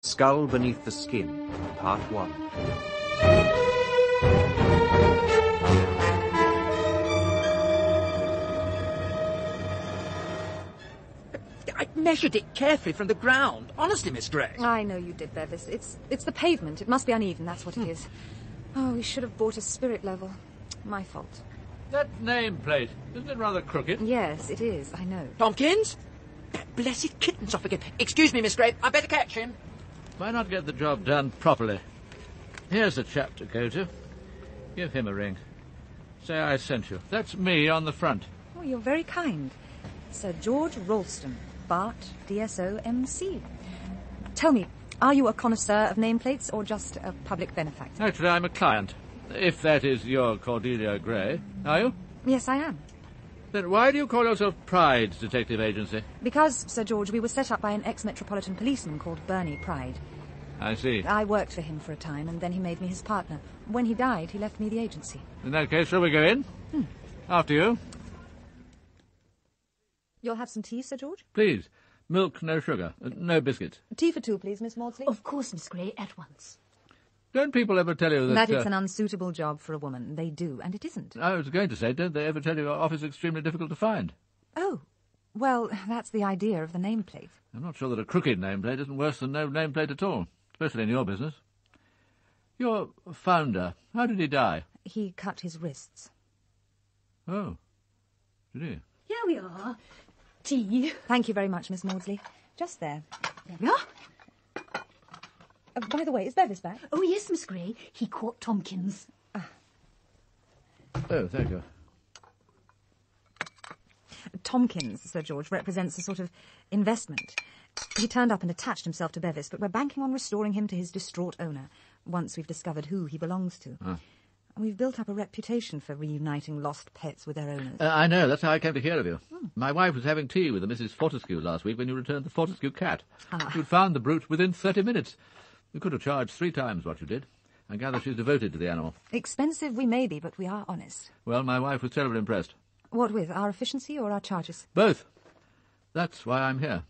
Skull Beneath the Skin, Part 1. I measured it carefully from the ground. Honestly, Miss Gray. I know you did, Bevis. It's the pavement. It must be uneven, that's what it is. Oh, we should have bought a spirit level. My fault. That nameplate, isn't it rather crooked? Yes, it is, I know. Tompkins? That blessed kitten's off again. Excuse me, Miss Gray. I'd better catch him. Why not get the job done properly? Here's a chap to go to. Give him a ring. Say I sent you. That's me on the front. Oh, you're very kind. Sir George Ralston, Bart, DSO, MC. Tell me, are you a connoisseur of nameplates or just a public benefactor? Actually, I'm a client. If that is your Cordelia Gray. Are you? Yes, I am. Then why do you call yourself Pride Detective Agency? Because, Sir George, we were set up by an ex-metropolitan policeman called Bernie Pride. I see. I worked for him for a time, and then he made me his partner. When he died, he left me the agency. In that case, shall we go in? After you. You'll have some tea, Sir George? Please. Milk, no sugar. No biscuits. Tea for two, please, Miss Maudsley. Of course, Miss Gray, at once. Don't people ever tell you that... That it's an unsuitable job for a woman. They do, and it isn't. I was going to say, don't they ever tell you your office is extremely difficult to find? Oh, well, that's the idea of the nameplate. I'm not sure that a crooked nameplate isn't worse than no nameplate at all, especially in your business. Your founder, how did he die? He cut his wrists. Oh, did he? Here we are. Tea. Thank you very much, Miss Maudsley. Just there. There we are. By the way, is Bevis back? Oh, yes, Miss Gray. He caught Tompkins. Oh, thank you. Tompkins, Sir George, represents a sort of investment. He turned up and attached himself to Bevis, but we're banking on restoring him to his distraught owner, once we've discovered who he belongs to. We've built up a reputation for reuniting lost pets with their owners. I know, that's how I came to hear of you. My wife was having tea with a Mrs. Fortescue last week when you returned the Fortescue cat. You'd found the brute within 30 minutes. You could have charged 3 times what you did. I gather she's devoted to the animal. Expensive we may be, but we are honest. Well, my wife was terribly impressed. What with, our efficiency or our charges? Both. That's why I'm here.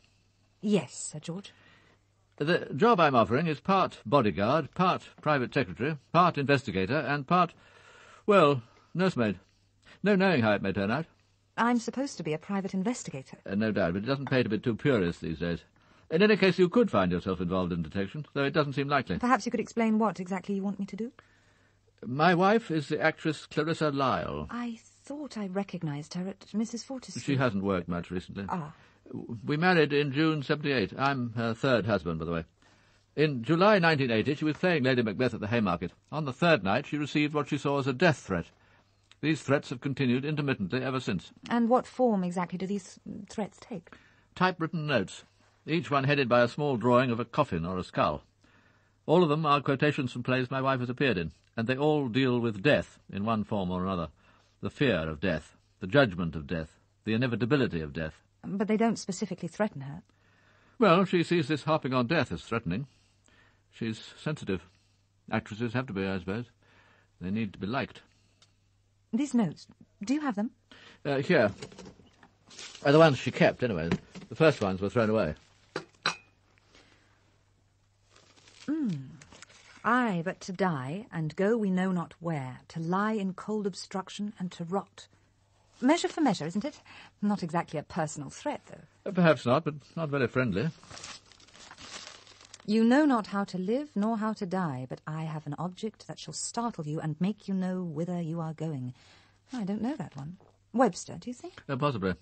Yes, Sir George. The job I'm offering is part bodyguard, part private secretary, part investigator, and part, well, nursemaid. No knowing how it may turn out. I'm supposed to be a private investigator. No doubt, but it doesn't pay to be too purist these days. In any case, you could find yourself involved in detection, though it doesn't seem likely. Perhaps you could explain what exactly you want me to do? My wife is the actress Clarissa Lyle. I thought I recognised her at Mrs. Fortescue. She hasn't worked much recently. Ah. We married in June 78. I'm her third husband, by the way. In July 1980, she was playing Lady Macbeth at the Haymarket. On the third night, she received what she saw as a death threat. These threats have continued intermittently ever since. And what form exactly do these threats take? Typewritten notes, each one headed by a small drawing of a coffin or a skull. All of them are quotations from plays my wife has appeared in, and they all deal with death in one form or another. The fear of death, the judgment of death, the inevitability of death. But they don't specifically threaten her. Well, she sees this harping on death as threatening. She's sensitive. Actresses have to be, I suppose. They need to be liked. These notes, do you have them? Here. The ones she kept, anyway. The first ones were thrown away. Aye, but to die, and go we know not where, to lie in cold obstruction and to rot. Measure for measure, isn't it? Not exactly a personal threat, though. Perhaps not, but not very friendly. You know not how to live, nor how to die, but I have an object that shall startle you and make you know whither you are going. I don't know that one. Webster, do you think? Possibly.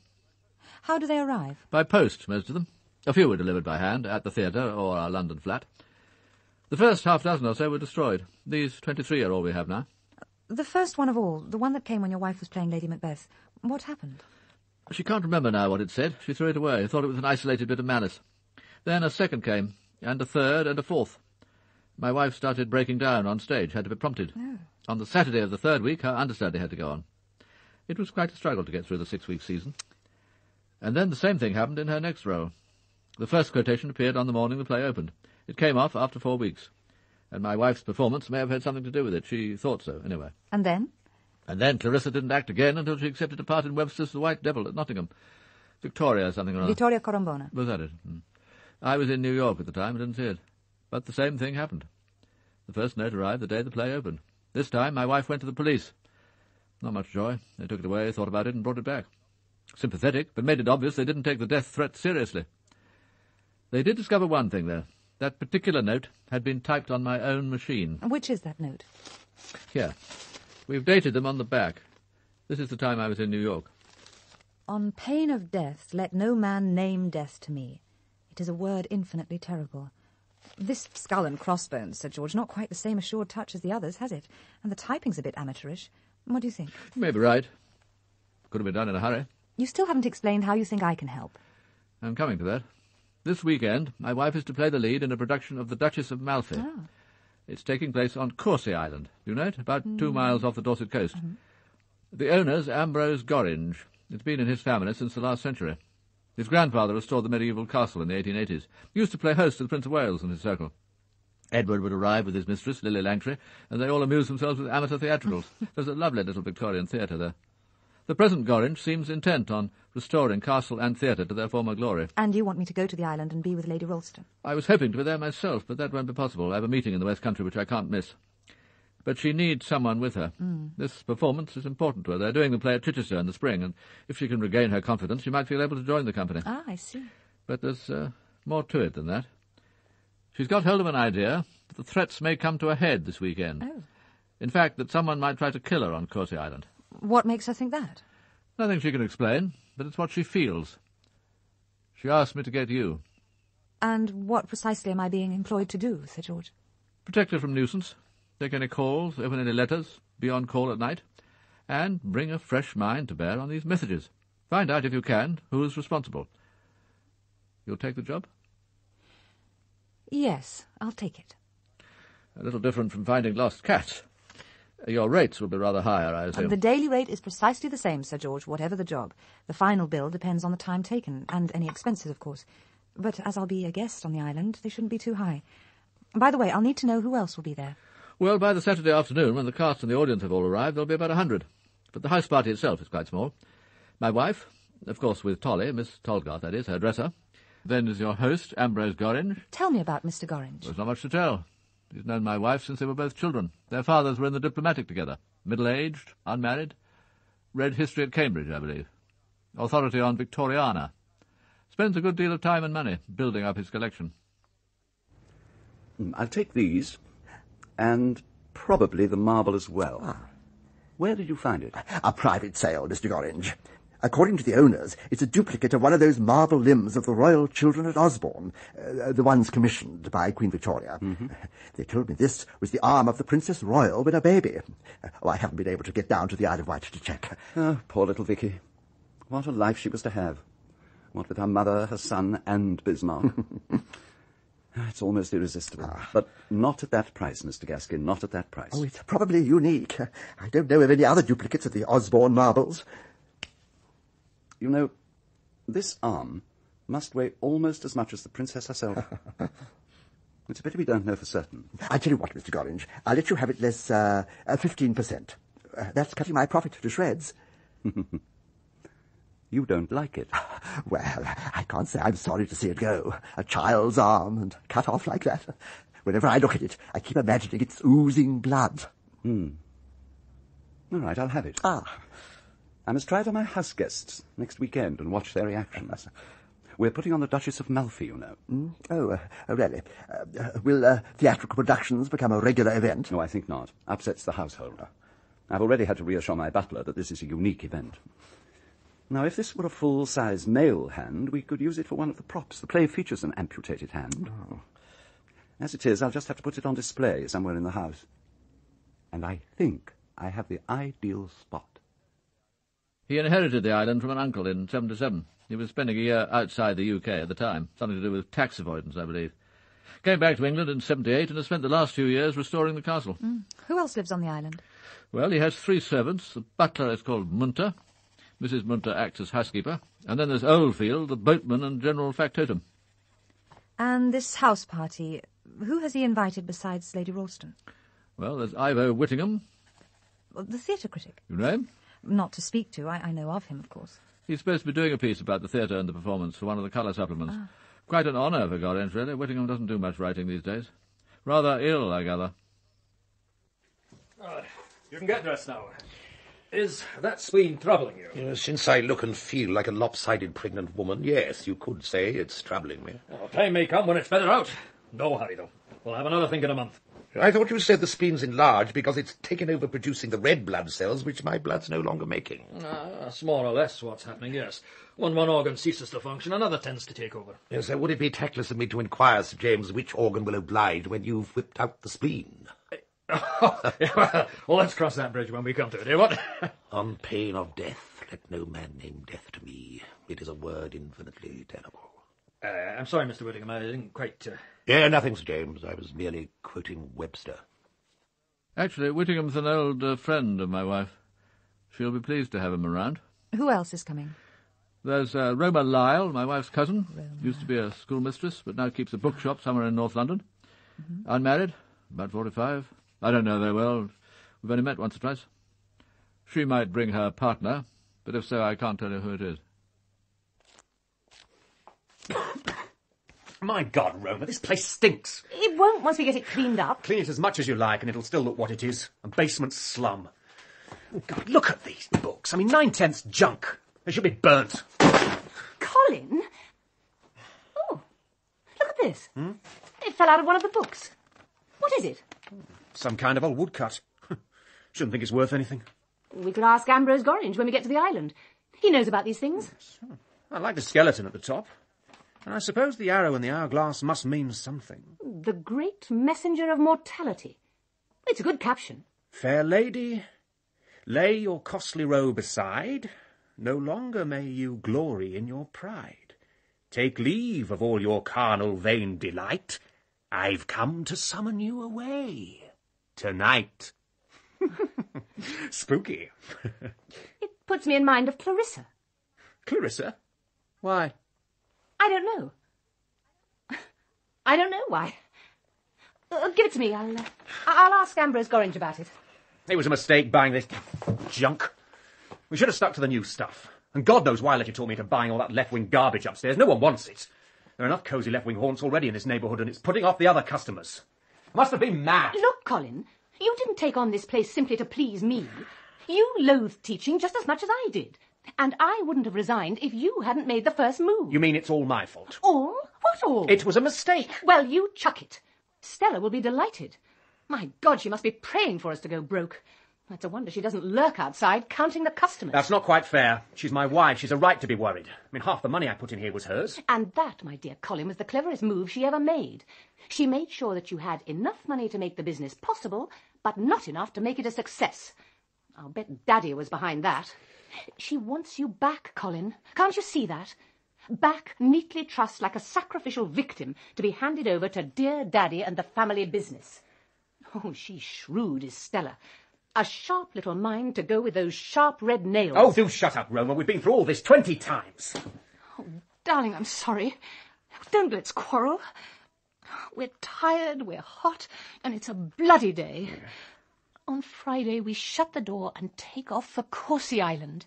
How do they arrive? By post, most of them. A few were delivered by hand, at the theatre or our London flat. The first half-dozen or so were destroyed. These 23 are all we have now. The first one of all, the one that came when your wife was playing Lady Macbeth. What happened? She can't remember now what it said. She threw it away, thought it was an isolated bit of malice. Then a second came, and a third and a fourth. My wife started breaking down on stage, had to be prompted. Oh. On the Saturday of the third week, her understudy had to go on. It was quite a struggle to get through the 6-week season. And then the same thing happened in her next role. The first quotation appeared on the morning the play opened. It came off after 4 weeks. And my wife's performance may have had something to do with it. She thought so, anyway. And then? And then Clarissa didn't act again until she accepted a part in Webster's The White Devil at Nottingham. Victoria something or other. Vittoria Corombona. Was that it? I was in New York at the time and didn't see it. But the same thing happened. The first note arrived the day the play opened. This time my wife went to the police. Not much joy. They took it away, thought about it, and brought it back. Sympathetic, but made it obvious they didn't take the death threat seriously. They did discover one thing, though. That particular note had been typed on my own machine. Which is that note? Here. We've dated them on the back. This is the time I was in New York. On pain of death, let no man name death to me. It is a word infinitely terrible. This skull and crossbones, Sir George, not quite the same assured touch as the others, has it? And the typing's a bit amateurish. What do you think? You may be right. Could have been done in a hurry. You still haven't explained how you think I can help. I'm coming to that. This weekend, my wife is to play the lead in a production of The Duchess of Malfi. Ah. It's taking place on Courcy Island. Do you know it? About 2 miles off the Dorset coast. The owner's Ambrose Gorringe. It's been in his family since the last century. His grandfather restored the medieval castle in the 1880s. He used to play host to the Prince of Wales and his circle. Edward would arrive with his mistress, Lily Langtry, and they all amused themselves with amateur theatricals. There's a lovely little Victorian theatre there. The present Gorringe seems intent on restoring castle and theatre to their former glory. And you want me to go to the island and be with Lady Ralston? I was hoping to be there myself, but that won't be possible. I have a meeting in the West Country which I can't miss. But she needs someone with her. This performance is important to her. They're doing the play at Chichester in the spring, and if she can regain her confidence, she might feel able to join the company. Ah, I see. But there's more to it than that. She's got hold of an idea that the threats may come to a head this weekend. Oh. In fact, that someone might try to kill her on Courcy Island. What makes her think that? Nothing she can explain, but it's what she feels. She asked me to get you. And what precisely am I being employed to do, Sir George? Protect her from nuisance, take any calls, open any letters, be on call at night, and bring a fresh mind to bear on these messages. Find out, if you can, who is responsible. You'll take the job? Yes, I'll take it. A little different from finding lost cats. Your rates will be rather higher, I assume. The daily rate is precisely the same, Sir George, whatever the job. The final bill depends on the time taken, and any expenses, of course. But as I'll be a guest on the island, they shouldn't be too high. By the way, I'll need to know who else will be there. Well, by the Saturday afternoon, when the cast and the audience have all arrived, there'll be about 100. But the house party itself is quite small. My wife, of course with Tolly, Miss Tolgarth, that is, her dresser. Then is your host, Ambrose Gorringe. Tell me about Mr. Gorringe. There's not much to tell. He's known my wife since they were both children. Their fathers were in the diplomatic together. Middle-aged, unmarried. Read history at Cambridge, I believe. Authority on Victoriana. Spends a good deal of time and money building up his collection. I'll take these, and probably the marble as well. Ah. Where did you find it? A private sale, Mr. Gorringe. According to the owners, it's a duplicate of one of those marble limbs of the royal children at Osborne, the ones commissioned by Queen Victoria. Mm-hmm. They told me this was the arm of the Princess Royal when a baby. I haven't been able to get down to the Isle of Wight to check. Oh, poor little Vicky. What a life she was to have. What with her mother, her son, and Bismarck. It's almost irresistible. But not at that price, Mr. Gaskin, not at that price. Oh, it's probably unique. I don't know of any other duplicates of the Osborne marbles. You know, this arm must weigh almost as much as the princess herself. It's a pity we don't know for certain. I tell you what, Mr. Gorringe, I'll let you have it less 15%. That's cutting my profit to shreds. You don't like it. Well, I can't say I'm sorry to see it go. A child's arm and cut off like that. Whenever I look at it, I keep imagining it's oozing blood. All right, I'll have it. I must try it on my house guests next weekend and watch their reactions. We're putting on the Duchess of Malfi, you know. Oh, really? Will theatrical productions become a regular event? No, I think not. Upsets the household. I've already had to reassure my butler that this is a unique event. Now, if this were a full-size male hand, we could use it for one of the props. The play features an amputated hand. Oh. As it is, I'll just have to put it on display somewhere in the house. And I think I have the ideal spot. He inherited the island from an uncle in 77. He was spending a year outside the UK at the time, something to do with tax avoidance, I believe. Came back to England in 78 and has spent the last few years restoring the castle. Who else lives on the island? Well, he has 3 servants. The butler is called Munter. Mrs. Munter acts as housekeeper. And then there's Oldfield, the boatman and general factotum. And this house party, who has he invited besides Lady Ralston? Well, there's Ivo Whittingham. The theatre critic. You know him? Not to speak to. I know of him, of course. He's supposed to be doing a piece about the theatre and the performance for one of the colour supplements. Quite an honour for Gorringe, really. Whittingham doesn't do much writing these days. Rather ill, I gather. You can get dressed now. Is that spleen troubling you? Yes, since I look and feel like a lopsided pregnant woman, yes, you could say it's troubling me. Oh, time may come when it's better out. No hurry, though. We'll have another think in a month. I thought you said the spleen's enlarged because it's taken over producing the red blood cells which my blood's no longer making. That's more or less what's happening, yes. When one organ ceases to function, another tends to take over. Yes, so would it be tactless of me to inquire, Sir James, which organ will oblige when you've whipped out the spleen? Well, let's cross that bridge when we come to it, eh, what? On pain of death, let no man name death to me. It is a word infinitely terrible. I'm sorry, Mr. Whittingham, I didn't quite... Yeah, nothing, Sir James. I was merely quoting Webster. Actually, Whittingham's an old friend of my wife. She'll be pleased to have him around. Who else is coming? There's Roma Lyle, my wife's cousin. Used to be a schoolmistress, but now keeps a bookshop somewhere in North London. Mm-hmm. Unmarried, about 45. I don't know very well. We've only met once or twice. She might bring her partner, but if so, I can't tell you who it is. My God, Roma, this place stinks. It won't once we get it cleaned up. Clean it as much as you like, and it'll still look what it is. A basement slum. Oh, God, look at these books. I mean, 9/10 junk. They should be burnt. Colin? Oh, look at this. It fell out of one of the books. What is it? Some kind of old woodcut. Shouldn't think it's worth anything. We could ask Ambrose Gorringe when we get to the island. He knows about these things. I like the skeleton at the top. And I suppose the arrow in the hourglass must mean something. The Great Messenger of Mortality. It's a good caption. Fair lady, lay your costly robe aside. No longer may you glory in your pride. Take leave of all your carnal vain delight. I've come to summon you away. Tonight. Spooky. It puts me in mind of Clarissa. Clarissa? Why? I don't know. I don't know why. Give it to me. I'll ask Ambrose Gorringe about it. It was a mistake buying this junk. We should have stuck to the new stuff. And God knows why I let you talk me into buying all that left-wing garbage upstairs. No one wants it. There are enough cosy left-wing haunts already in this neighbourhood, and it's putting off the other customers. I must have been mad. Look, Colin, you didn't take on this place simply to please me. You loathed teaching just as much as I did. And I wouldn't have resigned if you hadn't made the first move. You mean it's all my fault? All? What all? It was a mistake. Well, you chuck it. Stella will be delighted. My God, she must be praying for us to go broke. It's a wonder she doesn't lurk outside counting the customers. That's not quite fair. She's my wife. She's a right to be worried. I mean, half the money I put in here was hers. And that, my dear Colin, was the cleverest move she ever made. She made sure that you had enough money to make the business possible, but not enough to make it a success. I'll bet Daddy was behind that. She wants you back, Colin. Can't you see that? Back, neatly trussed like a sacrificial victim to be handed over to dear Daddy and the family business. Oh, she's shrewd, is Stella. A sharp little mind to go with those sharp red nails. Oh, do shut up, Roma. We've been through all this 20 times. Oh, darling, I'm sorry. Don't let's quarrel. We're tired, we're hot, and it's a bloody day. Yeah. On Friday, we shut the door and take off for Corsi Island.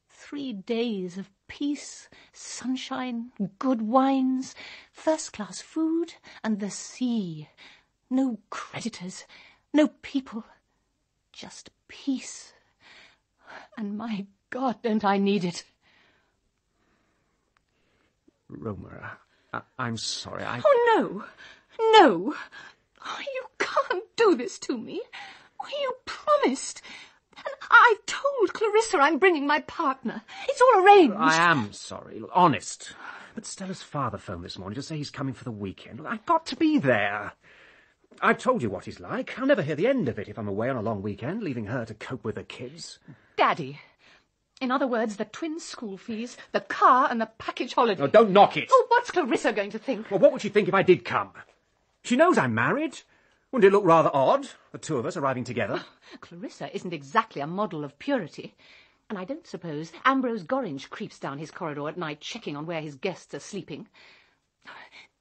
3 days of peace, sunshine, good wines, first-class food, and the sea. No creditors, no people. Just peace. And my God, don't I need it. Roma, I'm sorry, Oh, no. No. Oh, you can't do this to me. Oh, you promised. And I told Clarissa I'm bringing my partner. It's all arranged. I am sorry, look, honest. But Stella's father phoned this morning to say he's coming for the weekend. Look, I've got to be there. I've told you what he's like. I'll never hear the end of it if I'm away on a long weekend, leaving her to cope with the kids. Daddy. In other words, the twin school fees, the car and the package holiday. No, don't knock it. Oh, what's Clarissa going to think? Well, what would she think if I did come? She knows I'm married. Wouldn't it look rather odd, the two of us arriving together? Clarissa isn't exactly a model of purity. And I don't suppose Ambrose Gorringe creeps down his corridor at night checking on where his guests are sleeping.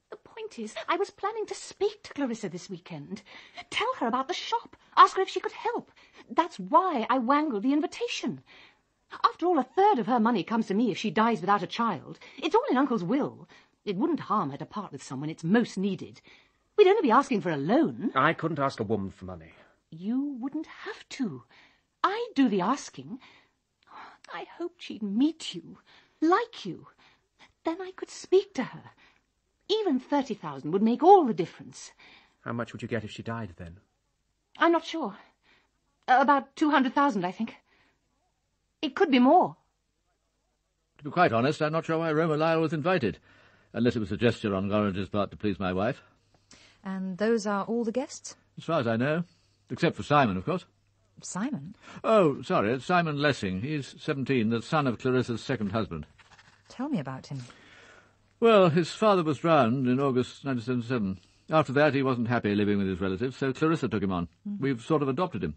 The point is, I was planning to speak to Clarissa this weekend. Tell her about the shop. Ask her if she could help. That's why I wangled the invitation. After all, 1/3 of her money comes to me if she dies without a child. It's all in Uncle's will. It wouldn't harm her to part with some when it's most needed. We'd only be asking for a loan. I couldn't ask a woman for money. You wouldn't have to. I'd do the asking. I hoped she'd meet you, like you. Then I could speak to her. Even 30,000 would make all the difference. How much would you get if she died, then? I'm not sure. About 200,000, I think. It could be more. To be quite honest, I'm not sure why Roma Lyle was invited, unless it was a gesture on Gorringe's part to please my wife. And those are all the guests? As far as I know. Except for Simon, of course. Simon? Oh, sorry, it's Simon Lessing. He's 17, the son of Clarissa's second husband. Tell me about him. Well, his father was drowned in August 1977. After that, he wasn't happy living with his relatives, so Clarissa took him on. We've sort of adopted him.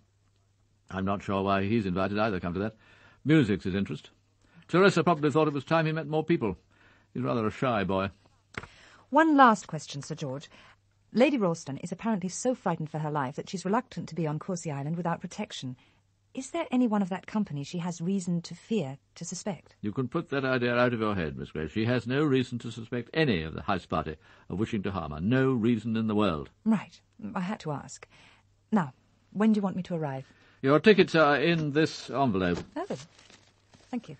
I'm not sure why he's invited either, come to that. Music's his interest. Clarissa probably thought it was time he met more people. He's rather a shy boy. One last question, Sir George. Lady Ralston is apparently so frightened for her life that she's reluctant to be on Courcy Island without protection. Is there anyone of that company she has reason to fear, to suspect? You can put that idea out of your head, Miss Grace. She has no reason to suspect any of the house party of wishing to harm her. No reason in the world. Right. I had to ask. Now, when do you want me to arrive? Your tickets are in this envelope. Oh, thank you.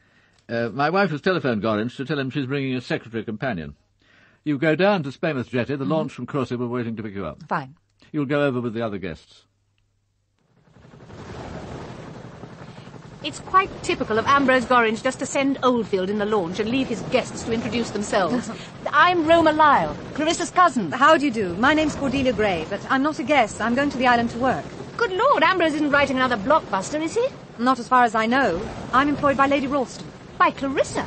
My wife has telephoned Gorringe to tell him she's bringing a secretary companion. You go down to Spaymouth Jetty. The launch from Crossy will be waiting to pick you up. Fine. You'll go over with the other guests. It's quite typical of Ambrose Gorringe just to send Oldfield in the launch and leave his guests to introduce themselves. I'm Roma Lyle, Clarissa's cousin. How do you do? My name's Cordelia Gray, but I'm not a guest. I'm going to the island to work. Good Lord, Ambrose isn't writing another blockbuster, is he? Not as far as I know. I'm employed by Lady Ralston. By Clarissa?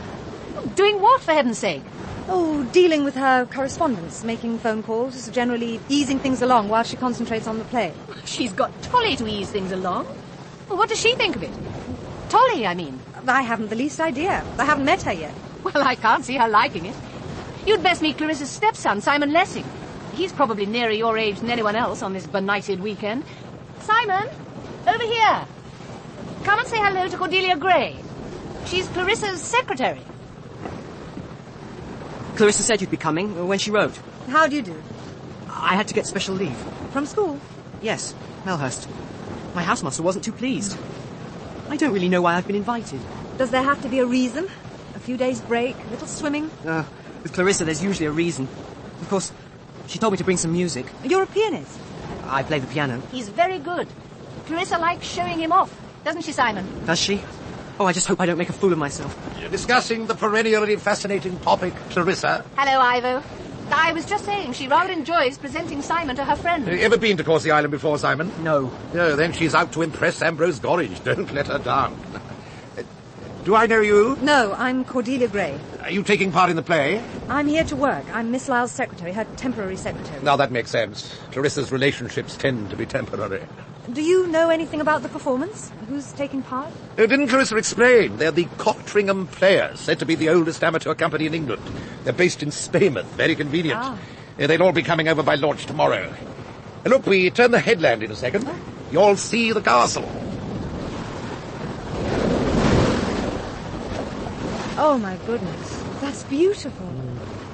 Doing what, for heaven's sake? Oh, dealing with her correspondence, making phone calls, generally easing things along while she concentrates on the play. She's got Tolly to ease things along. Well, what does she think of it? Tolly, I mean. I haven't the least idea. I haven't met her yet. Well, I can't see her liking it. You'd best meet Clarissa's stepson, Simon Lessing. He's probably nearer your age than anyone else on this benighted weekend. Simon, over here. Come and say hello to Cordelia Gray. She's Clarissa's secretary. Clarissa said you'd be coming when she wrote. How do you do? I had to get special leave. From school? Yes, Melhurst. My housemaster wasn't too pleased. I don't really know why I've been invited. Does there have to be a reason? A few days break, a little swimming? With Clarissa, there's usually a reason. Of course, she told me to bring some music. You're a pianist? I play the piano. He's very good. Clarissa likes showing him off, doesn't she, Simon? Does she? Oh, I just hope I don't make a fool of myself. You're discussing the perennially fascinating topic, Clarissa. Hello, Ivo. I was just saying she rather enjoys presenting Simon to her friends. Have you ever been to Courcy Island before, Simon? No. No, then she's out to impress Ambrose Gorringe. Don't let her down. Do I know you? No, I'm Cordelia Gray. Are you taking part in the play? I'm here to work. I'm Miss Lyle's secretary, her temporary secretary. Now that makes sense. Clarissa's relationships tend to be temporary. Do you know anything about the performance? Who's taking part? Oh, didn't Clarissa explain? They're the Cottringham Players, said to be the oldest amateur company in England. They're based in Spaymouth, very convenient. They'll all be coming over by launch tomorrow. Look, we turn the headland in a second. You'll see the castle. Oh, my goodness. That's beautiful.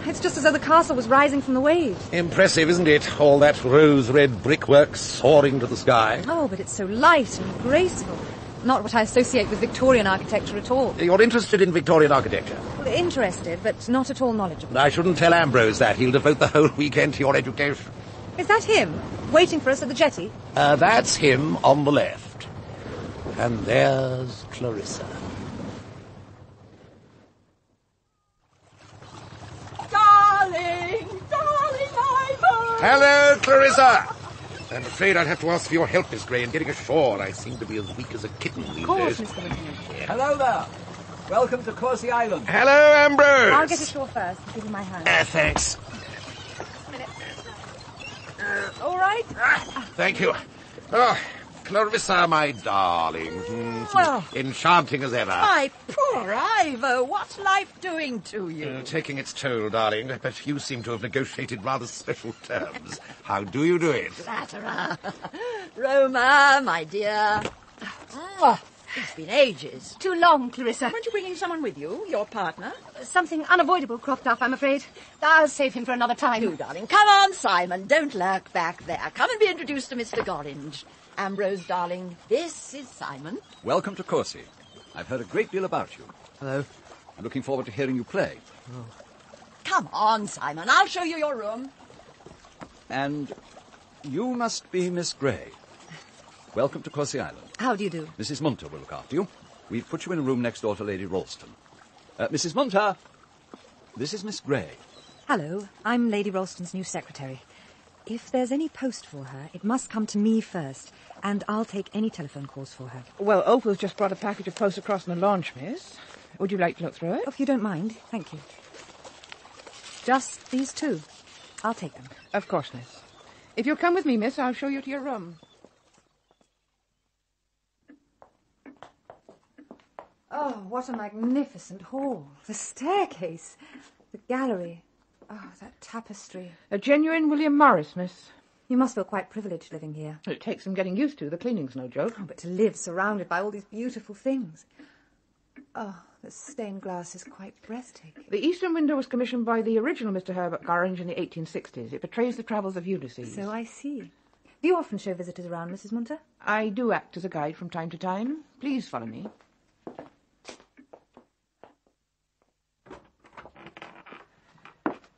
It's just as though the castle was rising from the waves. Impressive, isn't it? All that rose-red brickwork soaring to the sky. Oh, but it's so light and graceful. Not what I associate with Victorian architecture at all. You're interested in Victorian architecture? Interested, but not at all knowledgeable. I shouldn't tell Ambrose that. He'll devote the whole weekend to your education. Is that him, waiting for us at the jetty? That's him on the left. And there's Clarissa. Darling Ivo! Hello, Clarissa! I'm afraid I'll have to ask for your help, Miss Gray, in getting ashore. I seem to be as weak as a kitten these Of course, days. Mr. Lieutenant. Hello there. Welcome to Courcy Island. Hello, Ambrose! I'll get ashore first and give you my hand. Thanks. All right? Thank you. Oh, Clarissa, my darling. Well, enchanting as ever. my poor Ivo, what's life doing to you? Taking its toll, darling, but you seem to have negotiated rather special terms. How do you do it? Flatterer. Roma, my dear. It's been ages. Too long, Clarissa. Weren't you bringing someone with you, your partner? Something unavoidable cropped up, I'm afraid. I'll save him for another time. Do, darling. Come on, Simon. Don't lurk back there. Come and be introduced to Mr. Gorringe. Ambrose, darling, this is Simon. Welcome to Courcy. I've heard a great deal about you. Hello. I'm looking forward to hearing you play. Oh. Come on, Simon. I'll show you your room. And you must be Miss Gray. Welcome to Courcy Island. How do you do? Mrs. Munter will look after you. We've put you in a room next door to Lady Ralston. Mrs. Munter, this is Miss Gray. Hello, I'm Lady Ralston's new secretary. If there's any post for her, it must come to me first, and I'll take any telephone calls for her. Well, Opal's just brought a package of post across in the launch, miss. Would you like to look through it? Oh, if you don't mind, thank you. Just these two. I'll take them. Of course, miss. If you'll come with me, miss, I'll show you to your room. Oh, what a magnificent hall. The staircase, the gallery. Oh, that tapestry. A genuine William Morris, miss. You must feel quite privileged living here. It takes some getting used to. The cleaning's no joke. Oh, but to live surrounded by all these beautiful things. Oh, the stained glass is quite breathtaking. The eastern window was commissioned by the original Mr. Herbert Gorringe in the 1860s. It portrays the travels of Ulysses. So I see. Do you often show visitors around, Mrs. Munter? I do act as a guide from time to time. Please follow me.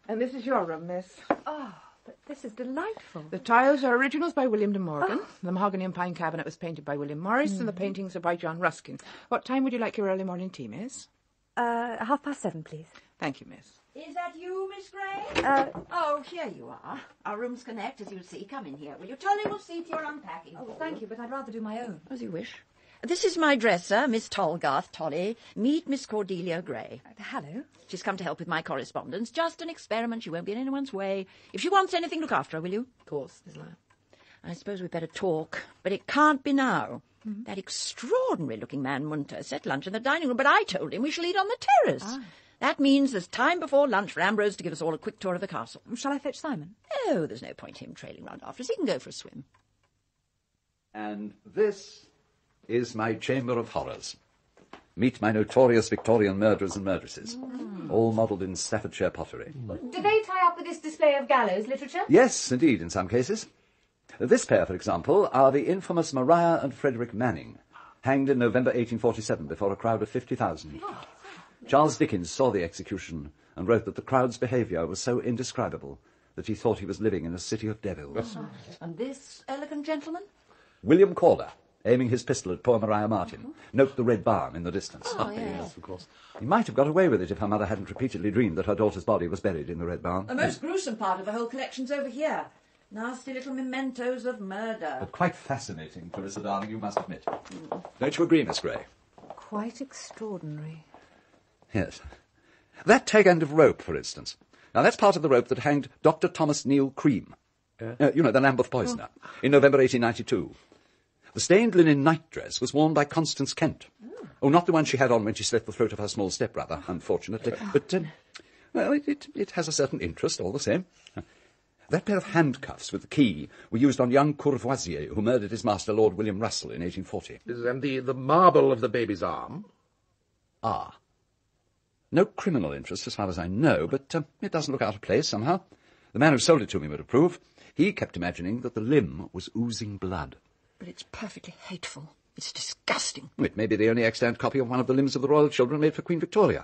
And this is your room, miss. Oh, but this is delightful. The tiles are originals by William de Morgan. Oh. The mahogany and pine cabinet was painted by William Morris, and the paintings are by John Ruskin. What time would you like your early morning tea, miss? 7:30, please. Thank you, miss. Is that you, Miss Gray? Oh, here you are. Our rooms connect, as you'll see. Come in here. Will you? Tolly will see to your unpacking. Oh, thank you, but I'd rather do my own. As you wish. This is my dresser, Miss Tolgarth, Tolly. Meet Miss Cordelia Gray. Hello. She's come to help with my correspondence. Just an experiment. She won't be in anyone's way. If she wants anything, look after her, will you? Of course, Miss Lyle. I suppose we'd better talk, but it can't be now. Mm-hmm. That extraordinary-looking man, Munter, set lunch in the dining room, but I told him we shall eat on the terrace. Ah. That means there's time before lunch for Ambrose to give us all a quick tour of the castle. Shall I fetch Simon? Oh, there's no point him trailing round after us. He can go for a swim. And this is my chamber of horrors. Meet my notorious Victorian murderers and murderesses, all modelled in Staffordshire pottery. Do they tie up with this display of gallows literature? Yes, indeed, in some cases. This pair, for example, are the infamous Maria and Frederick Manning, hanged in November 1847 before a crowd of 50,000. Charles Dickens saw the execution and wrote that the crowd's behaviour was so indescribable that he thought he was living in a city of devils. And this elegant gentleman? William Calder, aiming his pistol at poor Maria Martin. Note the red barn in the distance. Oh, yes, of course. He might have got away with it if her mother hadn't repeatedly dreamed that her daughter's body was buried in the red barn. The most gruesome part of the whole collection's over here. Nasty little mementos of murder. But quite fascinating, Clarissa, darling, you must admit. Don't you agree, Miss Gray? Quite extraordinary. Yes. That tag end of rope, for instance. Now, that's part of the rope that hanged Dr. Thomas Neil Cream. You know, the Lambeth poisoner, in November 1892. The stained linen nightdress was worn by Constance Kent. Oh, not the one she had on when she slit the throat of her small stepbrother, unfortunately. But, well, it has a certain interest, all the same. That pair of handcuffs with the key were used on young Courvoisier, who murdered his master, Lord William Russell, in 1840. And the marble of the baby's arm? Ah. No criminal interest, as far as I know, but it doesn't look out of place, somehow. The man who sold it to me would approve. He kept imagining that the limb was oozing blood. But it's perfectly hateful. It's disgusting. It may be the only extant copy of one of the limbs of the royal children made for Queen Victoria.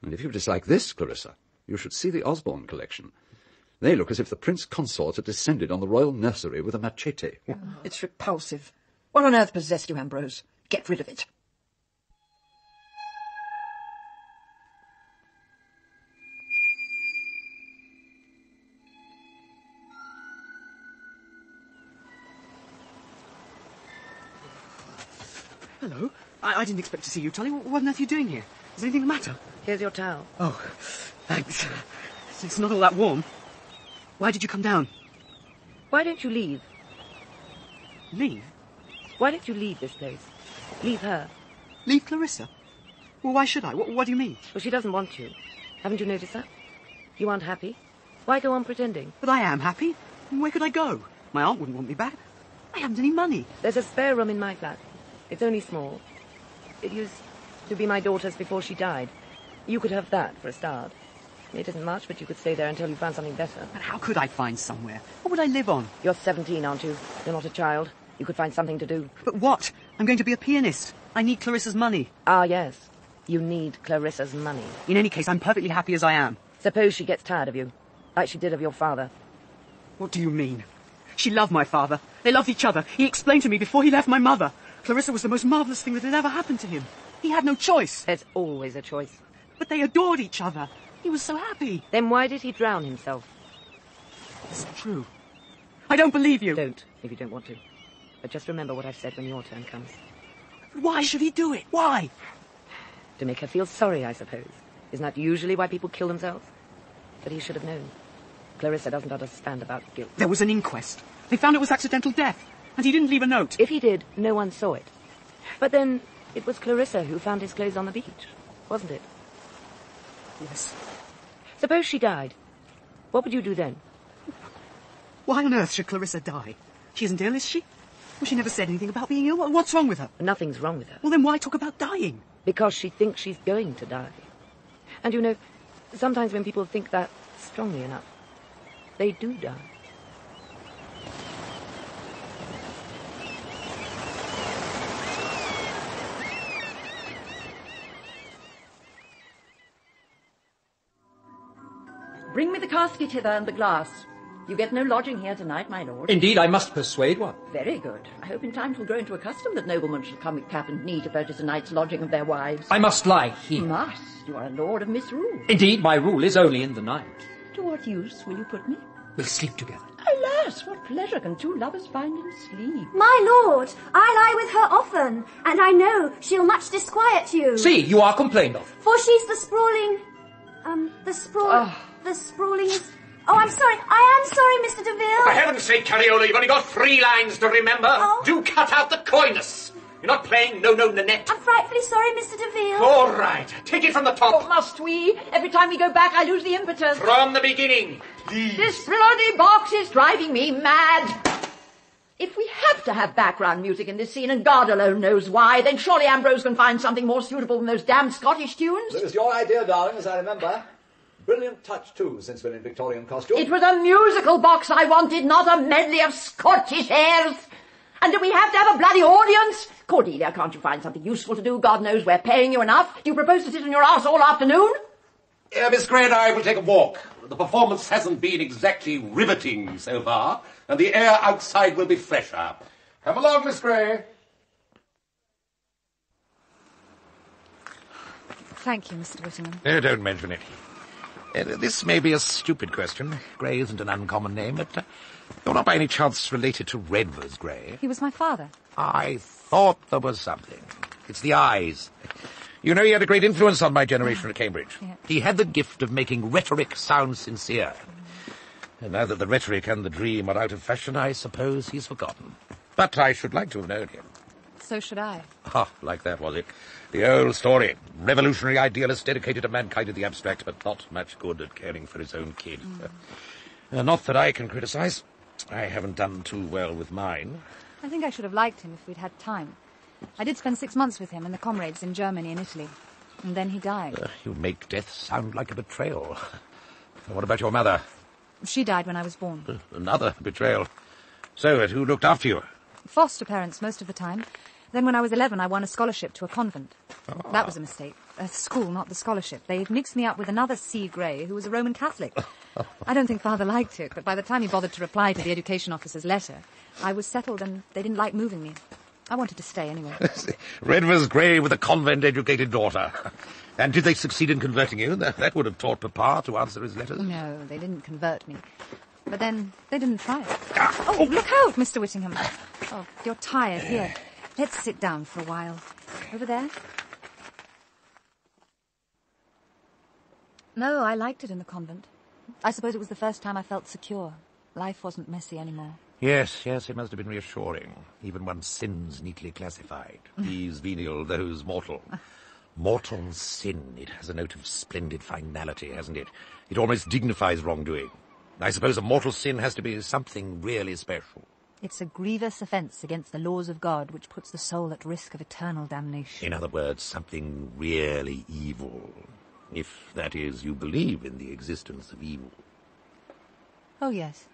And if you dislike this, Clarissa, you should see the Osborne collection. They look as if the Prince Consort had descended on the royal nursery with a machete. It's repulsive. What on earth possessed you, Ambrose? Get rid of it. Hello. I didn't expect to see you, Tolly. What on earth are you doing here? Is anything the matter? Here's your towel. Oh, thanks. It's not all that warm. Why did you come down? Why don't you leave? Leave? Why don't you leave this place? Leave her. Leave Clarissa? Well, why should I? What do you mean? Well, she doesn't want you. Haven't you noticed that? You aren't happy. Why go on pretending? But I am happy. Where could I go? My aunt wouldn't want me back. I haven't any money. There's a spare room in my flat. It's only small. It used to be my daughter's before she died. You could have that for a start. It isn't much, but you could stay there until you found something better. But how could I find somewhere? What would I live on? You're 17, aren't you? You're not a child. You could find something to do. But what? I'm going to be a pianist. I need Clarissa's money. Ah, yes. You need Clarissa's money. In any case, I'm perfectly happy as I am. Suppose she gets tired of you, like she did of your father. What do you mean? She loved my father. They loved each other. He explained to me before he left my mother. Clarissa was the most marvellous thing that had ever happened to him. He had no choice. There's always a choice. But they adored each other. He was so happy. Then why did he drown himself? It's true. I don't believe you. Don't, if you don't want to. But just remember what I've said when your turn comes. Why should he do it? Why? To make her feel sorry, I suppose. Isn't that usually why people kill themselves? But he should have known. Clarissa doesn't understand about guilt. There was an inquest. They found it was accidental death. And he didn't leave a note. If he did, no one saw it. But then, it was Clarissa who found his clothes on the beach, wasn't it? Yes. Suppose she died. What would you do then? Why on earth should Clarissa die? She isn't ill, is she? Well, she never said anything about being ill. What's wrong with her? Nothing's wrong with her. Well, then why talk about dying? Because she thinks she's going to die. And you know, sometimes when people think that strongly enough, they do die. Bring me the casket hither and the glass. You get no lodging here tonight, my lord. Indeed, I must persuade one. Very good. I hope in time 'twill grow into a custom that noblemen shall come with cap and knee to purchase a night's lodging of their wives. I must lie here. Must. You are a lord of misrule. Indeed, my rule is only in the night. To what use will you put me? We'll sleep together. Alas, what pleasure can two lovers find in sleep? My lord, I lie with her often, and I know she'll much disquiet you. See, you are complained of. For she's the sprawling... The sprawling is... Oh, I'm sorry. I am sorry, Mr. DeVille. For heaven's sake, Cariola, you've only got 3 lines to remember. Oh. Do cut out the coyness. You're not playing No, Nanette. I'm frightfully sorry, Mr. DeVille. All right. Take it from the top. Oh, must we? Every time we go back, I lose the impetus. From the beginning. Please. This bloody box is driving me mad. If we have to have background music in this scene, and God alone knows why, then surely Ambrose can find something more suitable than those damn Scottish tunes. It was your idea, darling, as I remember. Brilliant touch, too, since we're in Victorian costume. It was a musical box I wanted, not a medley of Scottish airs. And do we have to have a bloody audience? Cordelia, can't you find something useful to do? God knows we're paying you enough. Do you propose to sit on your arse all afternoon? Miss Gray and I will take a walk. The performance hasn't been exactly riveting so far, and the air outside will be fresher. Come along, Miss Gray. Thank you, Mr. Whittingham. No, don't mention it. This may be a stupid question. Gray isn't an uncommon name, but you're not by any chance related to Redvers Gray. He was my father. I thought there was something. It's the eyes. You know, he had a great influence on my generation at Cambridge. Yeah. He had the gift of making rhetoric sound sincere. And now that the rhetoric and the dream are out of fashion, I suppose he's forgotten. But I should like to have known him. So should I. Ah, like that, was it? The old story. Revolutionary idealist dedicated to mankind in the abstract, but not much good at caring for his own kid. Not that I can criticise. I haven't done too well with mine. I think I should have liked him if we'd had time. I did spend 6 months with him and the comrades in Germany and Italy. And then he died. You make death sound like a betrayal. What about your mother? She died when I was born. Another betrayal. So, who looked after you? Foster parents most of the time. Then when I was 11, I won a scholarship to a convent. That was a mistake. A school, not the scholarship. They mixed me up with another C. Gray, who was a Roman Catholic. I don't think Father liked it, but by the time he bothered to reply to the education officer's letter, I was settled and they didn't like moving me. I wanted to stay anyway. Redvers Gray with a convent-educated daughter. And did they succeed in converting you? That would have taught Papa to answer his letters. No, they didn't convert me. But then they didn't try it. Oh, look out, Mr. Whittingham. Oh, you're tired. Here, let's sit down for a while. Over there. No, I liked it in the convent. I suppose it was the first time I felt secure. Life wasn't messy anymore. Yes, it must have been reassuring. Even one's sins neatly classified. These venial, those mortal. Mortal sin. It has a note of splendid finality, hasn't it? It almost dignifies wrongdoing. I suppose a mortal sin has to be something really special. It's a grievous offence against the laws of God which puts the soul at risk of eternal damnation. In other words, something really evil. If, that is, you believe in the existence of evil. Oh, yes.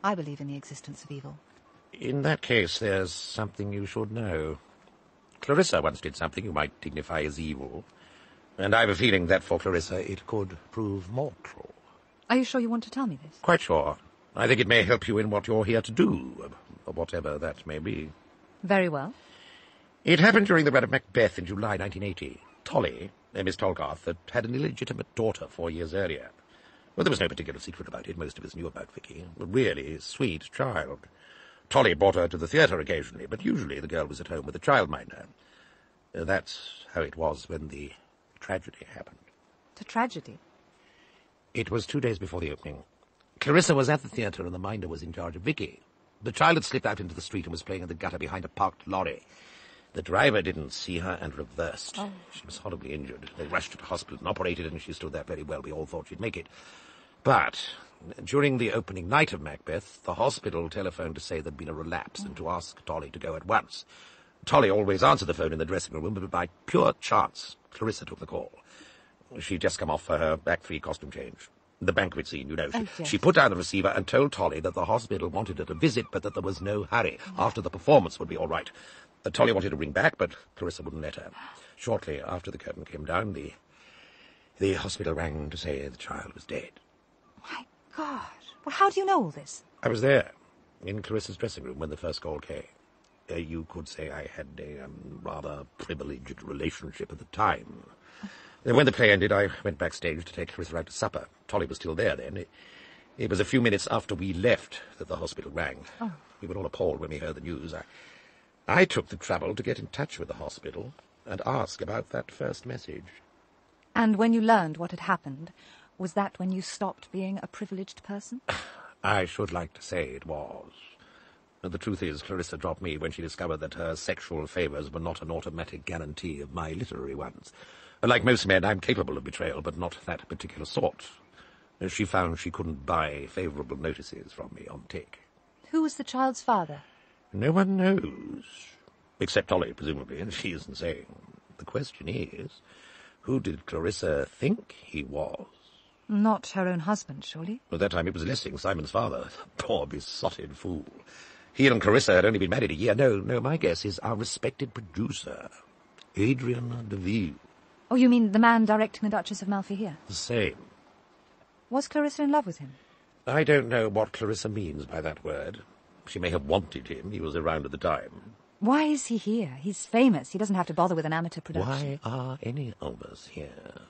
I believe in the existence of evil. In that case, there's something you should know. Clarissa once did something you might dignify as evil, and I've a feeling that for Clarissa it could prove mortal. Are you sure you want to tell me this? Quite sure. I think it may help you in what you're here to do, whatever that may be. Very well. It happened during the run of Macbeth in July 1980. Tolly, Miss Tolgarth, had an illegitimate daughter 4 years earlier. Well, there was no particular secret about it. Most of us knew about Vicky. A really sweet child. Tolly brought her to the theatre occasionally, but usually the girl was at home with a childminder. That's how it was when the tragedy happened. The tragedy? It was 2 days before the opening. Clarissa was at the theatre and the minder was in charge of Vicky. The child had slipped out into the street and was playing in the gutter behind a parked lorry. The driver didn't see her and reversed. Oh. She was horribly injured. They rushed her to hospital and operated, and she stood there very well. We all thought she'd make it. But during the opening night of Macbeth, the hospital telephoned to say there'd been a relapse and to ask Tolly to go at once. Tolly always answered the phone in the dressing room, but by pure chance, Clarissa took the call. She'd just come off for her Act 3 costume change. The banquet scene, you know. She put down the receiver and told Tolly that the hospital wanted her to visit, but that there was no hurry. After the performance would be all right. Tolly wanted to ring back, but Clarissa wouldn't let her. Shortly after the curtain came down, the hospital rang to say the child was dead. My God. Well, how do you know all this? I was there, in Clarissa's dressing room, when the first call came. You could say I had a rather privileged relationship at the time. When the play ended, I went backstage to take Clarissa out to supper. Tolly was still there then. It was a few minutes after we left that the hospital rang. Oh. We were all appalled when we heard the news. I took the trouble to get in touch with the hospital and ask about that first message. And when you learned what had happened, was that when you stopped being a privileged person? I should like to say it was. The truth is, Clarissa dropped me when she discovered that her sexual favours were not an automatic guarantee of my literary ones. Like most men, I'm capable of betrayal, but not that particular sort. She found she couldn't buy favourable notices from me on tick. Who was the child's father? No one knows. Except Tolly, presumably, and she isn't saying. The question is, who did Clarissa think he was? Not her own husband, surely? At that time it was Lessing, Simon's father. Poor besotted fool. He and Clarissa had only been married a year. No, my guess is our respected producer, Adrian Deville. Oh, you mean the man directing The Duchess of Malfi here? The same. Was Clarissa in love with him? I don't know what Clarissa means by that word. She may have wanted him. He was around at the time. Why is he here? He's famous. He doesn't have to bother with an amateur Why production. are any of us here?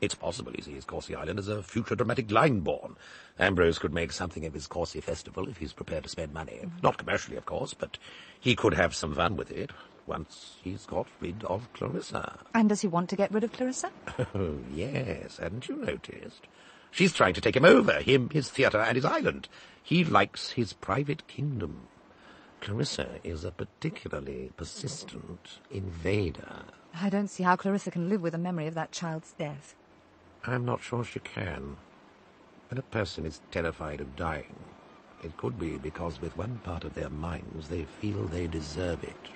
It's possible he sees Courcy Island as a future dramatic line-born. Ambrose could make something of his Courcy Festival if he's prepared to spend money. Not commercially, of course, but he could have some fun with it once he's got rid of Clarissa. And does he want to get rid of Clarissa? Oh, yes, hadn't you noticed? She's trying to take him over, him, his theatre, and his island. He likes his private kingdom. Clarissa is a particularly persistent invader. I don't see how Clarissa can live with the memory of that child's death. I'm not sure she can. When a person is terrified of dying, it could be because with one part of their minds they feel they deserve it.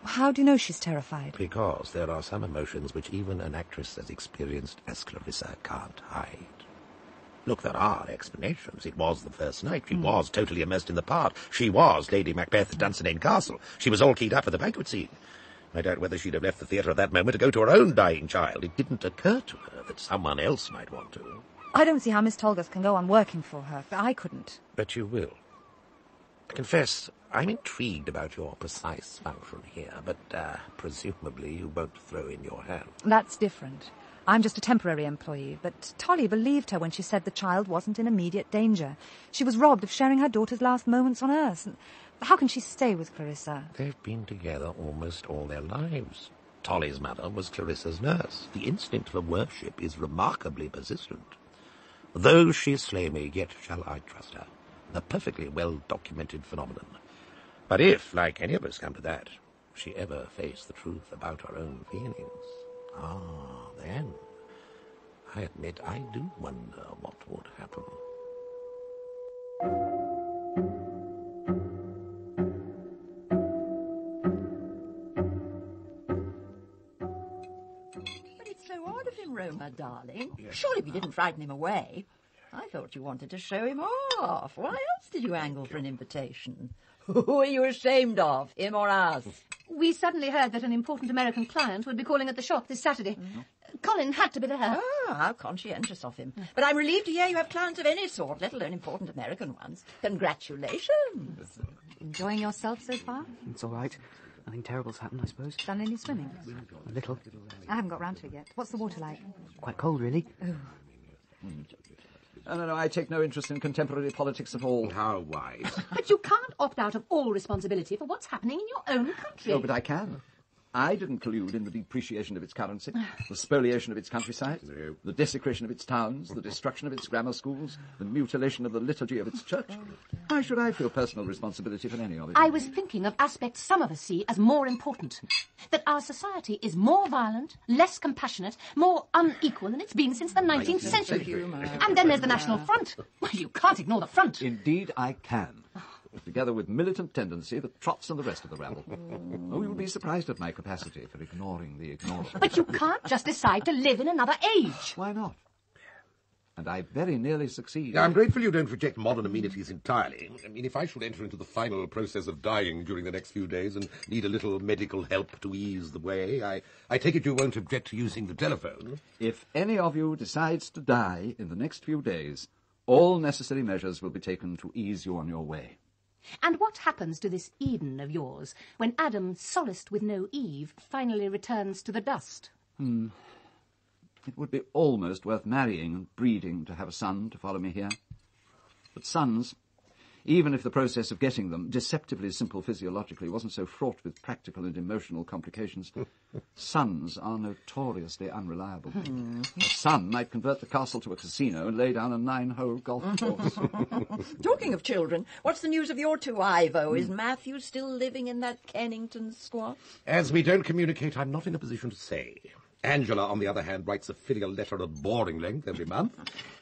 How do you know she's terrified? Because there are some emotions which even an actress as experienced as Clarissa can't hide. Look, there are explanations. It was the first night. She was totally immersed in the part. She was Lady Macbeth at Dunsinane Castle. She was all keyed up for the banquet scene. I doubt whether she'd have left the theatre at that moment to go to her own dying child. It didn't occur to her that someone else might want to. I don't see how Miss Tolgarth can go on working for her. I couldn't. But you will. I confess, I'm intrigued about your precise function here, but presumably you won't throw in your hand. That's different. I'm just a temporary employee, but Tolly believed her when she said the child wasn't in immediate danger. She was robbed of sharing her daughter's last moments on Earth. How can she stay with Clarissa? They've been together almost all their lives. Tolly's mother was Clarissa's nurse. The instinct for worship is remarkably persistent. Though she slay me, yet shall I trust her. A perfectly well-documented phenomenon. But if, like any of us come to that, she ever face the truth about her own feelings, then I admit I do wonder what would happen. Roma, darling. Surely we didn't frighten him away. I thought you wanted to show him off. Why else did you angle for an invitation? Who are you ashamed of, him or us? We suddenly heard that an important American client would be calling at the shop this Saturday. Colin had to be there. Ah, how conscientious of him. But I'm relieved to hear you have clients of any sort, let alone important American ones. Congratulations. Enjoying yourself so far? It's all right. Nothing terrible's happened, I suppose. Done any swimming? A little. I haven't got round to it yet. What's the water like? Quite cold, really. No, I take no interest in contemporary politics at all. How wise. But you can't opt out of all responsibility for what's happening in your own country. No, but I can. I didn't collude in the depreciation of its currency, the spoliation of its countryside, the desecration of its towns, the destruction of its grammar schools, the mutilation of the liturgy of its church. Why should I feel personal responsibility for any of it? I was thinking of aspects some of us see as more important. That our society is more violent, less compassionate, more unequal than it's been since the 19th century. And then there's the National Front. Well, you can't ignore the front. Indeed, I can. Together with militant tendency, the Trots and the rest of the rabble. Oh, you'll be surprised at my capacity for ignoring the ignorable. But you can't just decide to live in another age. Why not? And I very nearly succeed. Now, I'm grateful you don't reject modern amenities entirely. I mean, if I should enter into the final process of dying during the next few days and need a little medical help to ease the way, I take it you won't object to using the telephone. If any of you decides to die in the next few days, all necessary measures will be taken to ease you on your way. And what happens to this Eden of yours when Adam, solaced with no Eve, finally returns to the dust? It would be almost worth marrying and breeding to have a son to follow me here. But sons, even if the process of getting them, deceptively simple physiologically, wasn't so fraught with practical and emotional complications, sons are notoriously unreliable. A son might convert the castle to a casino and lay down a 9-hole golf course. Talking of children, what's the news of your two, Ivo? Is Matthew still living in that Kennington squat? As we don't communicate, I'm not in a position to say. Angela, on the other hand, writes a filial letter at boring length every month.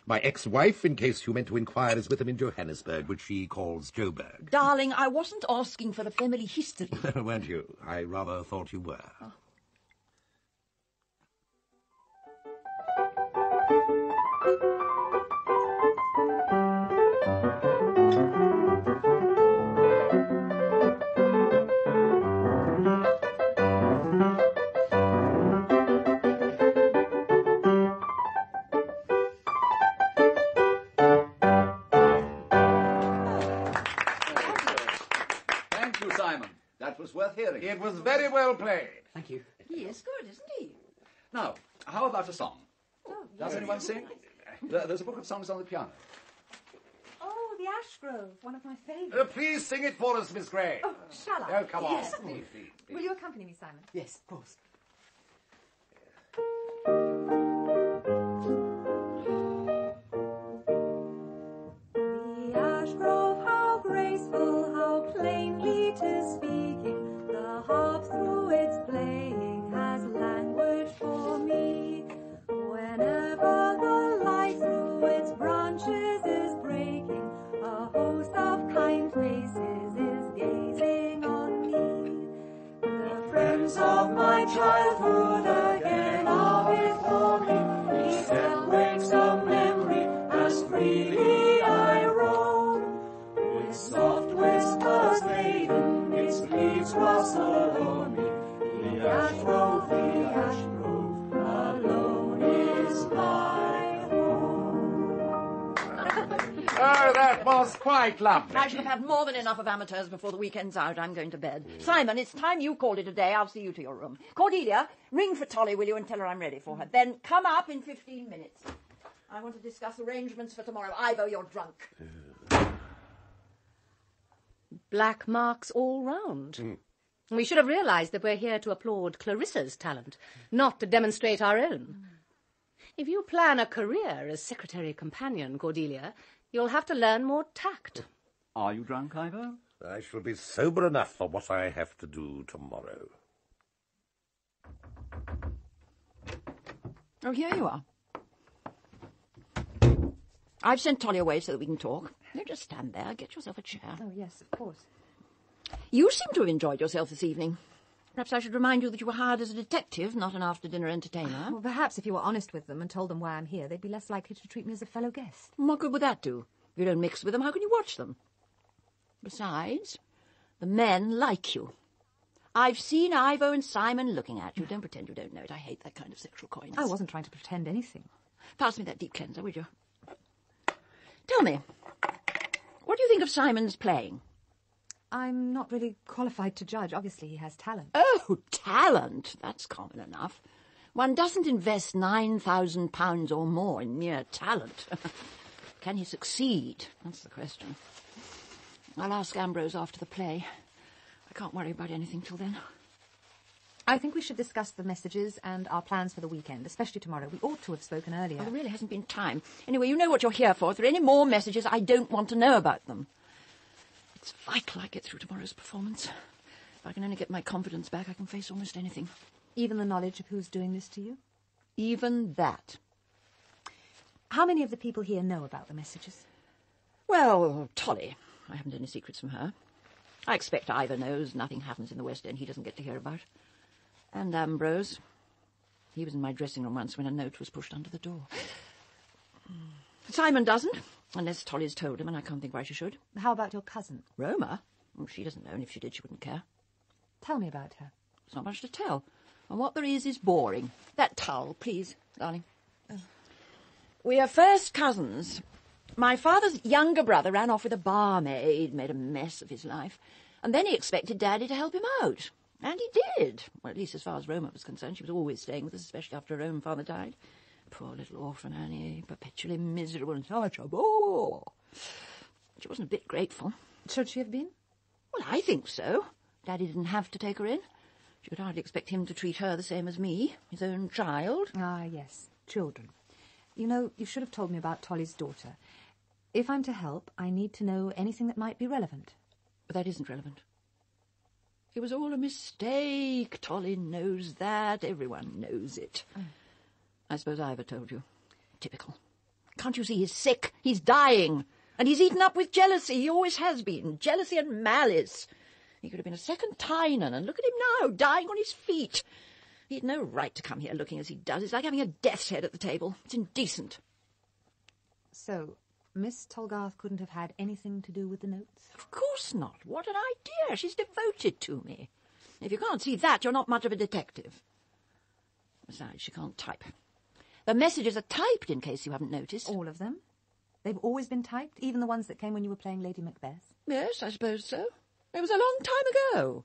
My ex-wife, in case you meant to inquire, is with them in Johannesburg, which she calls Joburg. Darling, I wasn't asking for the family history. Weren't you? I rather thought you were. Worth hearing. It was very well played. Thank you. He is good, isn't he? Now, how about a song? Does anyone sing? There's a book of songs on the piano. Oh, the Ashgrove, one of my favourites. Please sing it for us, Miss Gray. Oh, shall I? Oh, come on. Yes. Please. Will you accompany me, Simon? Yes, of course. The Ashgrove, how graceful, how plainly 'tis speaking, the harp through its playing has language for me. Whenever the light through its branches is breaking, a host of kind faces is gazing on me. The friends of my childhood again are before me. Each step wakes a memory as freely I roam. With soft whispers laden, its leaves rustle o'er me. The Ashgrove, alone is my home. Oh, that was quite lovely. I should have had more than enough of amateurs before the weekend's out. I'm going to bed. Simon, it's time you called it a day. I'll see you to your room. Cordelia, ring for Tolly, will you, and tell her I'm ready for her. Then come up in 15 minutes. I want to discuss arrangements for tomorrow. Ivo, you're drunk. Black marks all round. We should have realised that we're here to applaud Clarissa's talent, not to demonstrate our own. If you plan a career as secretary companion, Cordelia, you'll have to learn more tact. Are you drunk, Ivo? I shall be sober enough for what I have to do tomorrow. Oh, here you are. I've sent Tolly away so that we can talk. You just stand there. Get yourself a chair. Oh, yes, of course. You seem to have enjoyed yourself this evening. Perhaps I should remind you that you were hired as a detective, not an after-dinner entertainer. Well, perhaps if you were honest with them and told them why I'm here, they'd be less likely to treat me as a fellow guest. What good would that do? If you don't mix with them, how can you watch them? Besides, the men like you. I've seen Ivo and Simon looking at you. Don't pretend you don't know it. I hate that kind of sexual coyness. I wasn't trying to pretend anything. Pass me that deep cleanser, would you? Tell me, what do you think of Simon's playing? I'm not really qualified to judge. Obviously, he has talent. Oh, talent? That's common enough. One doesn't invest £9,000 or more in mere talent. Can he succeed? That's the question. I'll ask Ambrose after the play. I can't worry about anything till then. I think we should discuss the messages and our plans for the weekend, especially tomorrow. We ought to have spoken earlier. Well, there really hasn't been time. Anyway, you know what you're here for. If there are any more messages, I don't want to know about them. It's vital I get through tomorrow's performance. If I can only get my confidence back, I can face almost anything. Even the knowledge of who's doing this to you? Even that. How many of the people here know about the messages? Well, Tolly. I haven't any secrets from her. I expect Ivor knows. Nothing happens in the West End he doesn't get to hear about. And Ambrose. He was in my dressing room once when a note was pushed under the door. Simon doesn't, unless Tolly's told him, and I can't think why she should. How about your cousin? Roma? Well, she doesn't know, and if she did, she wouldn't care. Tell me about her. There's not much to tell. And what there is boring. That towel, please, darling. Oh. We are first cousins. My father's younger brother ran off with a barmaid, made a mess of his life, and then he expected Daddy to help him out. And he did. Well, at least as far as Roma was concerned. She was always staying with us, especially after her own father died. Poor little orphan Annie, perpetually miserable and such a bore. She wasn't a bit grateful. Should she have been? Well, I think so. Daddy didn't have to take her in. She could hardly expect him to treat her the same as me, his own child. Ah, yes, children. You know, you should have told me about Tolly's daughter. If I'm to help, I need to know anything that might be relevant. But that isn't relevant. It was all a mistake. Tolly knows that. Everyone knows it. I suppose Ivor told you. Typical. Can't you see he's sick? He's dying. And he's eaten up with jealousy. He always has been. Jealousy and malice. He could have been a second Tynan, and look at him now, dying on his feet. He'd no right to come here looking as he does. It's like having a death's head at the table. It's indecent. So, Miss Tolgarth couldn't have had anything to do with the notes? Of course not. What an idea. She's devoted to me. If you can't see that, you're not much of a detective. Besides, she can't type. The messages are typed, in case you haven't noticed. All of them? They've always been typed, even the ones that came when you were playing Lady Macbeth? Yes, I suppose so. It was a long time ago.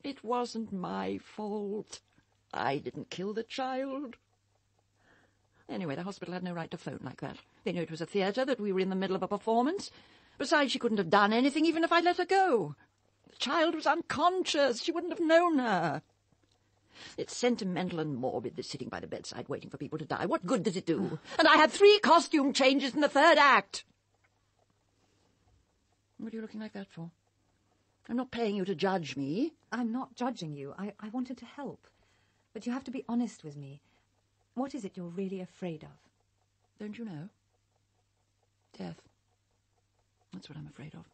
It wasn't my fault. I didn't kill the child. Anyway, the hospital had no right to phone like that. They knew it was a theatre, that we were in the middle of a performance. Besides, she couldn't have done anything even if I'd let her go. The child was unconscious. She wouldn't have known her. It's sentimental and morbid, this sitting by the bedside waiting for people to die. What good does it do? And I had 3 costume changes in the 3rd act. What are you looking like that for? I'm not paying you to judge me. I'm not judging you. I wanted to help. But you have to be honest with me. What is it you're really afraid of? Don't you know? Death. That's what I'm afraid of.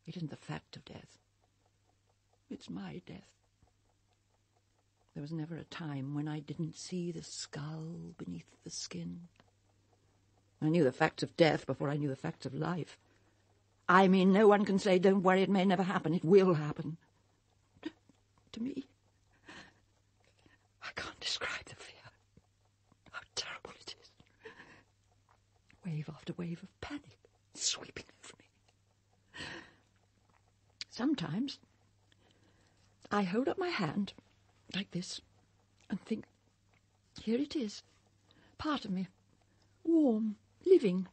It isn't the fact of death. It's my death. There was never a time when I didn't see the skull beneath the skin. I knew the facts of death before I knew the facts of life. I mean, no one can say, don't worry, it may never happen. It will happen. To me. I can't describe the fear. How terrible it is. Wave after wave of panic sweeping over me. Sometimes I hold up my hand like this and think, here it is, part of me, warm, living.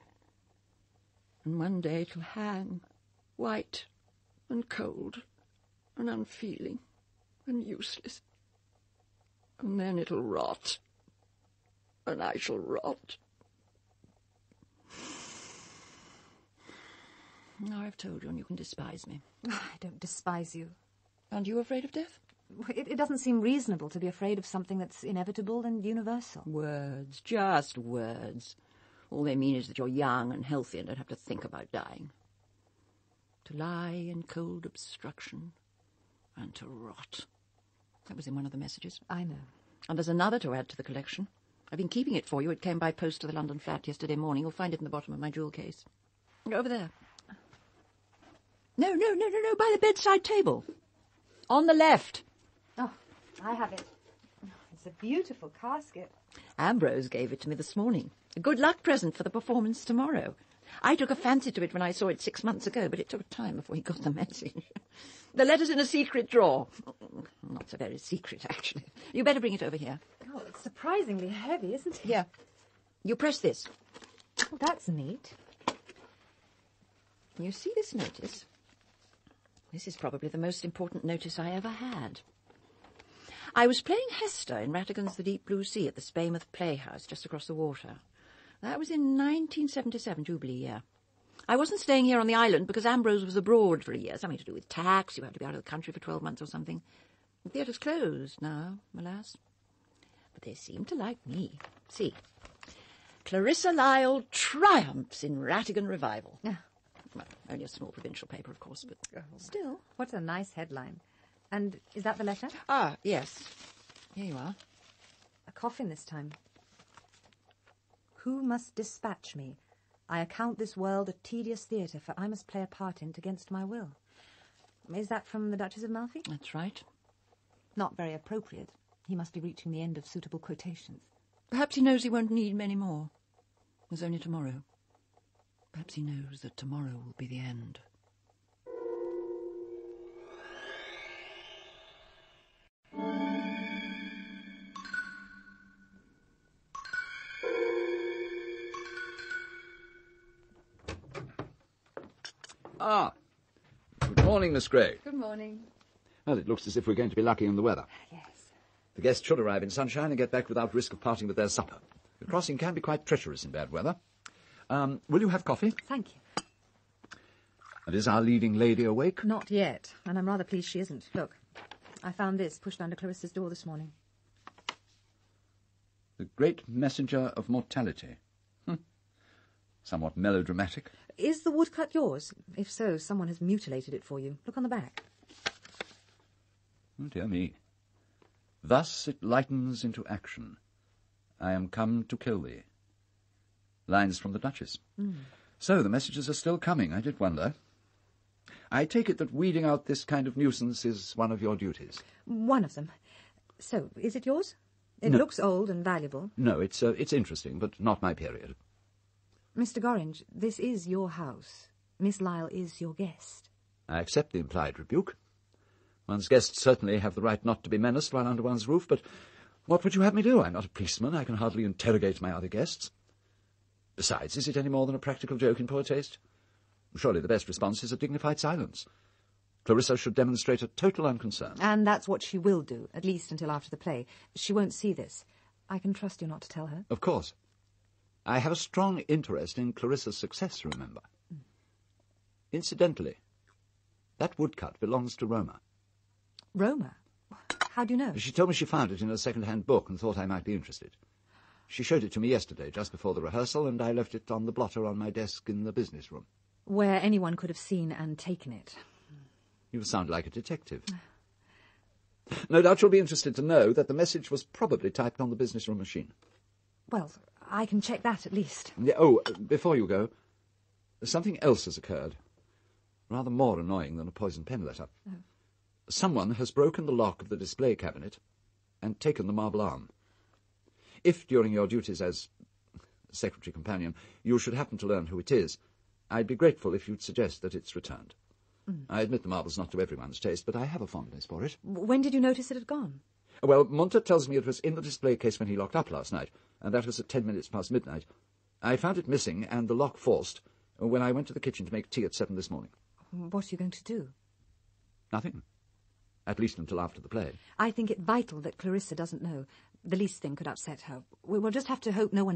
And one day it'll hang, white and cold and unfeeling and useless. And then it'll rot, and I shall rot. Now I've told you, and you can despise me. I don't despise you. Aren't you afraid of death? It doesn't seem reasonable to be afraid of something that's inevitable and universal. Words, just words. All they mean is that you're young and healthy and don't have to think about dying. To lie in cold obstruction, And to rot. That was in one of the messages. I know. And there's another to add to the collection. I've been keeping it for you. It came by post to the London flat yesterday morning. You'll find it in the bottom of my jewel case. Over there. No, by the bedside table. On the left. Oh, I have it. It's a beautiful casket. Ambrose gave it to me this morning. A good luck present for the performance tomorrow. I took a fancy to it when I saw it 6 months ago, but it took time before he got the message. The letter's in a secret drawer. Not so very secret, actually. You better bring it over here. Oh, it's surprisingly heavy, isn't it? Here. You press this. Oh, that's neat. You see this notice? This is probably the most important notice I ever had. I was playing Hester in Rattigan's The Deep Blue Sea at the Spaymouth Playhouse just across the water. That was in 1977, Jubilee year. I wasn't staying here on the island because Ambrose was abroad for a year, something to do with tax. You had to be out of the country for 12 months or something. The theatre's closed now, alas. But they seem to like me. See, Clarissa Lyle triumphs in Rattigan Revival. Well, only a small provincial paper, of course, but still. What a nice headline. And is that the letter? Ah, yes. Here you are. A coffin this time. Who must dispatch me? I account this world a tedious theatre, for I must play a part in't against my will. Is that from the Duchess of Malfi? That's right. Not very appropriate. He must be reaching the end of suitable quotations. Perhaps he knows he won't need many more. There's only tomorrow. Perhaps he knows that tomorrow will be the end. Ah, good morning, Miss Gray. Good morning. Well, it looks as if we're going to be lucky in the weather. Yes. The guests should arrive in sunshine and get back without risk of parting with their supper. The crossing can be quite treacherous in bad weather. Will you have coffee? Thank you. And is our leading lady awake? Not yet, and I'm rather pleased she isn't. Look, I found this pushed under Clarissa's door this morning. The great messenger of mortality. Somewhat melodramatic. Is the woodcut yours? If so, someone has mutilated it for you. Look on the back. Oh, dear me. Thus it lightens into action. I am come to kill thee. Lines from the Duchess. So the messages are still coming, I did wonder. I take it that weeding out this kind of nuisance is one of your duties. One of them. So, is it yours? It No. looks old and valuable. No, it's interesting, but not my period. Mr. Gorringe, this is your house. Miss Lyle is your guest. I accept the implied rebuke. One's guests certainly have the right not to be menaced while under one's roof, but what would you have me do? I'm not a policeman. I can hardly interrogate my other guests. Besides, is it any more than a practical joke in poor taste? Surely the best response is a dignified silence. Clarissa should demonstrate a total unconcern. And that's what she will do, at least until after the play. She won't see this. I can trust you not to tell her. Of course. I have a strong interest in Clarissa's success, remember. Incidentally, that woodcut belongs to Roma. Roma? How do you know? She told me she found it in a second-hand book and thought I might be interested. She showed it to me yesterday, just before the rehearsal, and I left it on the blotter on my desk in the business room. Where anyone could have seen and taken it. You sound like a detective. No doubt you'll be interested to know that the message was probably typed on the business room machine. Well, I can check that at least. Before you go, something else has occurred. Rather more annoying than a poison pen letter. Oh. Someone has broken the lock of the display cabinet and taken the marble arm. If, during your duties as secretary companion, you should happen to learn who it is, I'd be grateful if you'd suggest that it's returned. I admit the marble's not to everyone's taste, but I have a fondness for it. When did you notice it had gone? Well, Munter tells me it was in the display case when he locked up last night, and that was at 10 minutes past midnight. I found it missing and the lock forced when I went to the kitchen to make tea at 7 this morning. What are you going to do? Nothing. At least until after the play. I think it vital that Clarissa doesn't know. The least thing could upset her. We'll just have to hope no one